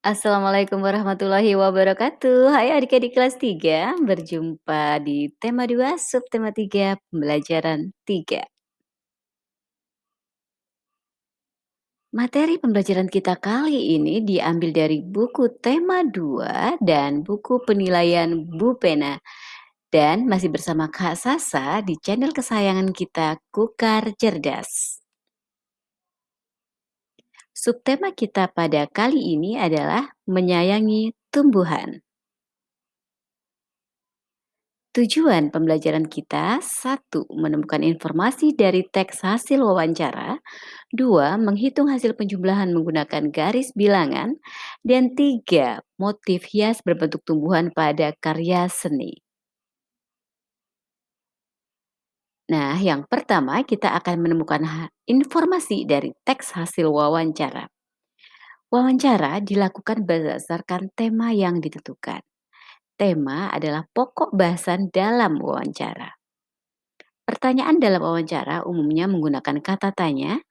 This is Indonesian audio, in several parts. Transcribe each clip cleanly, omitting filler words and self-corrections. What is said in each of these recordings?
Assalamualaikum warahmatullahi wabarakatuh. Hai adik-adik kelas 3, berjumpa di tema 2 subtema 3 pembelajaran 3. Materi pembelajaran kita kali ini diambil dari buku tema 2 dan buku penilaian Bu Pena. Dan masih bersama Kak Sasa di channel kesayangan kita Kukar Cerdas. Subtema kita pada kali ini adalah menyayangi tumbuhan. Tujuan pembelajaran kita, satu, menemukan informasi dari teks hasil wawancara, dua, menghitung hasil penjumlahan menggunakan garis bilangan, dan tiga, motif hias berbentuk tumbuhan pada karya seni. Nah, yang pertama kita akan menemukan informasi dari teks hasil wawancara. Wawancara dilakukan berdasarkan tema yang ditentukan. Tema adalah pokok bahasan dalam wawancara. Pertanyaan dalam wawancara umumnya menggunakan kata tanya,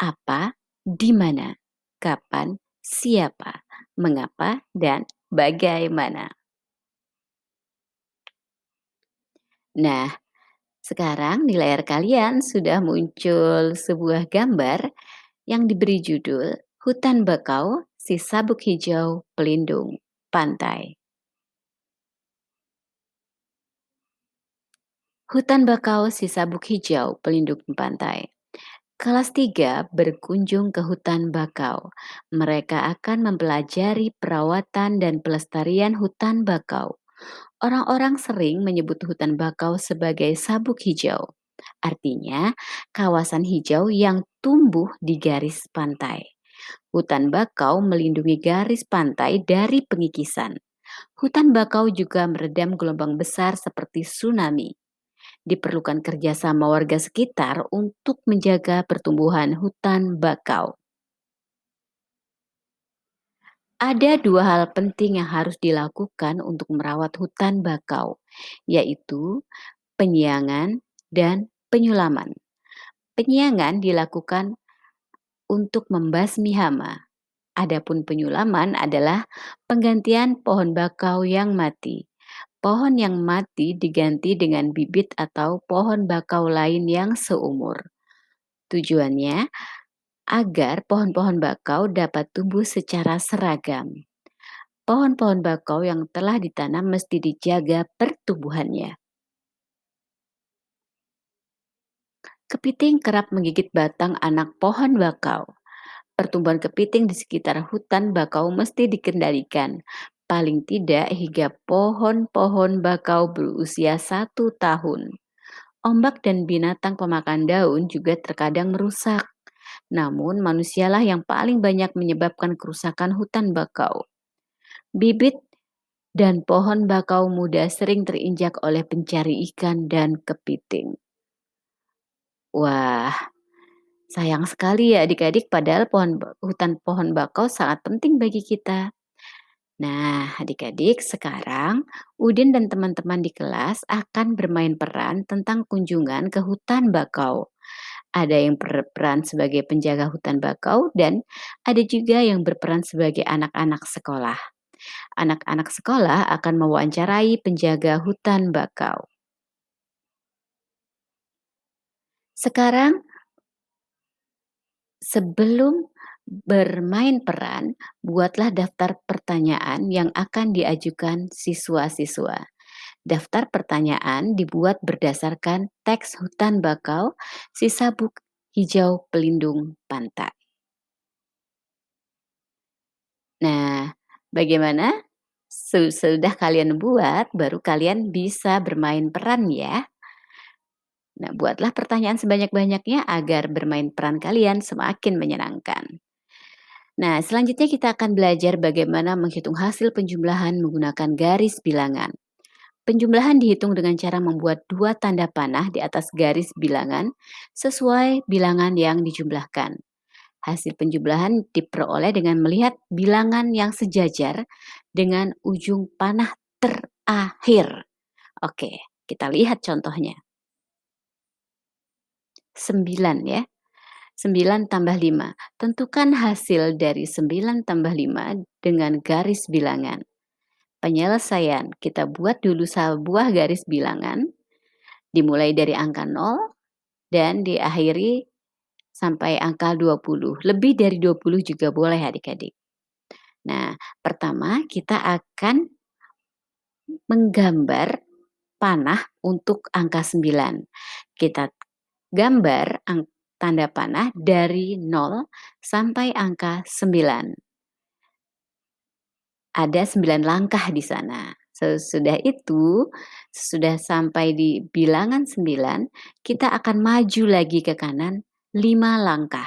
apa, di mana, kapan, siapa, mengapa, dan bagaimana. Nah, sekarang di layar kalian sudah muncul sebuah gambar yang diberi judul Hutan Bakau, Si Sabuk Hijau Pelindung Pantai. Hutan bakau si sabuk hijau pelindung pantai. Kelas 3 berkunjung ke hutan bakau. Mereka akan mempelajari perawatan dan pelestarian hutan bakau. Orang-orang sering menyebut hutan bakau sebagai sabuk hijau. Artinya, kawasan hijau yang tumbuh di garis pantai. Hutan bakau melindungi garis pantai dari pengikisan. Hutan bakau juga meredam gelombang besar seperti tsunami. Diperlukan kerjasama warga sekitar untuk menjaga pertumbuhan hutan bakau. Ada dua hal penting yang harus dilakukan untuk merawat hutan bakau, yaitu penyiangan dan penyulaman. Penyiangan dilakukan untuk membasmi hama. Adapun penyulaman adalah penggantian pohon bakau yang mati. Pohon yang mati diganti dengan bibit atau pohon bakau lain yang seumur. Tujuannya agar pohon-pohon bakau dapat tumbuh secara seragam. Pohon-pohon bakau yang telah ditanam mesti dijaga pertumbuhannya. Kepiting kerap menggigit batang anak pohon bakau. Pertumbuhan kepiting di sekitar hutan bakau mesti dikendalikan. Paling tidak hingga pohon-pohon bakau berusia 1 tahun. Ombak dan binatang pemakan daun juga terkadang merusak. Namun manusialah yang paling banyak menyebabkan kerusakan hutan bakau. Bibit dan pohon bakau muda sering terinjak oleh pencari ikan dan kepiting. Wah, sayang sekali ya adik-adik padahal hutan pohon bakau sangat penting bagi kita. Nah, adik-adik, sekarang Udin dan teman-teman di kelas akan bermain peran tentang kunjungan ke hutan bakau. Ada yang berperan sebagai penjaga hutan bakau dan ada juga yang berperan sebagai anak-anak sekolah. Anak-anak sekolah akan mewawancarai penjaga hutan bakau. Sekarang, sebelum bermain peran, buatlah daftar pertanyaan yang akan diajukan siswa-siswa. Daftar pertanyaan dibuat berdasarkan teks hutan bakau si sabuk hijau pelindung pantai. Nah, bagaimana? Sudah kalian buat, baru kalian bisa bermain peran ya. Nah, buatlah pertanyaan sebanyak-banyaknya agar bermain peran kalian semakin menyenangkan. Nah, selanjutnya kita akan belajar bagaimana menghitung hasil penjumlahan menggunakan garis bilangan. Penjumlahan dihitung dengan cara membuat dua tanda panah di atas garis bilangan sesuai bilangan yang dijumlahkan. Hasil penjumlahan diperoleh dengan melihat bilangan yang sejajar dengan ujung panah terakhir. Oke, kita lihat contohnya. 9 ya. 9 tambah 5. Tentukan hasil dari 9 tambah 5 dengan garis bilangan. Penyelesaian, kita buat dulu sebuah garis bilangan, dimulai dari angka 0 dan diakhiri sampai angka 20. Lebih dari 20 juga boleh adik-adik. Nah, pertama kita akan menggambar panah untuk angka 9. Kita gambar tanda panah dari 0 sampai angka 9. Ada 9 langkah di sana. Sesudah itu, sudah sampai di bilangan 9, kita akan maju lagi ke kanan 5 langkah.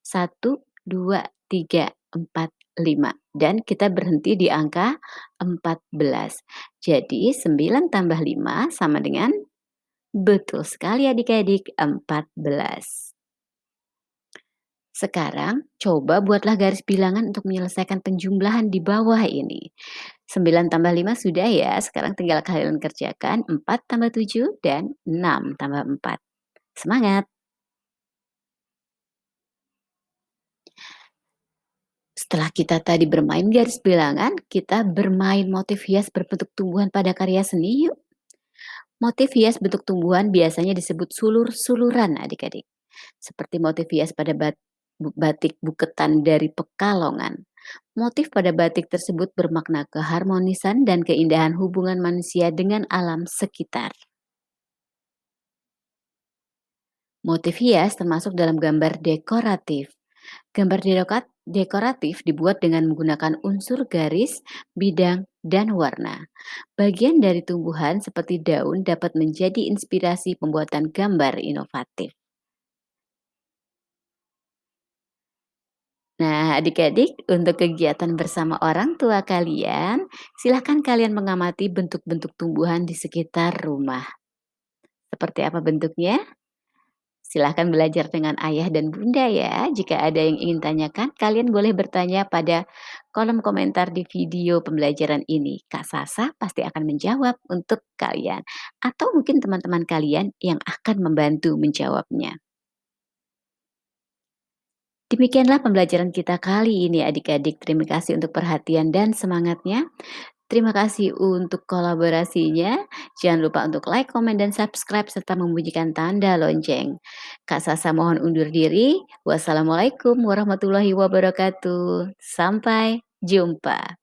1, 2, 3, 4, 5 dan kita berhenti di angka 14. Jadi 9 tambah 5 sama dengan betul sekali adik-adik 14. Sekarang coba buatlah garis bilangan untuk menyelesaikan penjumlahan di bawah ini. 9 tambah 5 sudah ya, sekarang tinggal kalian kerjakan 4 tambah 7 dan 6 tambah 4. Semangat! Setelah kita tadi bermain garis bilangan, kita bermain motif hias berbentuk tumbuhan pada karya seni yuk. Motif hias bentuk tumbuhan biasanya disebut sulur-suluran adik-adik. Seperti motif hias pada batik buketan dari Pekalongan. Motif pada batik tersebut bermakna keharmonisan dan keindahan hubungan manusia dengan alam sekitar. Motif hias termasuk dalam gambar dekoratif. Gambar dekoratif dibuat dengan menggunakan unsur garis, bidang, dan warna. Bagian dari tumbuhan seperti daun dapat menjadi inspirasi pembuatan gambar inovatif. Nah, adik-adik, untuk kegiatan bersama orang tua kalian, silahkan kalian mengamati bentuk-bentuk tumbuhan di sekitar rumah. Seperti apa bentuknya? Silahkan belajar dengan ayah dan bunda ya. Jika ada yang ingin tanyakan, kalian boleh bertanya pada kolom komentar di video pembelajaran ini. Kak Sasa pasti akan menjawab untuk kalian. Atau mungkin teman-teman kalian yang akan membantu menjawabnya. Demikianlah pembelajaran kita kali ini adik-adik. Terima kasih untuk perhatian dan semangatnya. Terima kasih untuk kolaborasinya. Jangan lupa untuk like, komen, dan subscribe serta membunyikan tanda lonceng. Kak Sasa mohon undur diri. Wassalamualaikum warahmatullahi wabarakatuh. Sampai jumpa.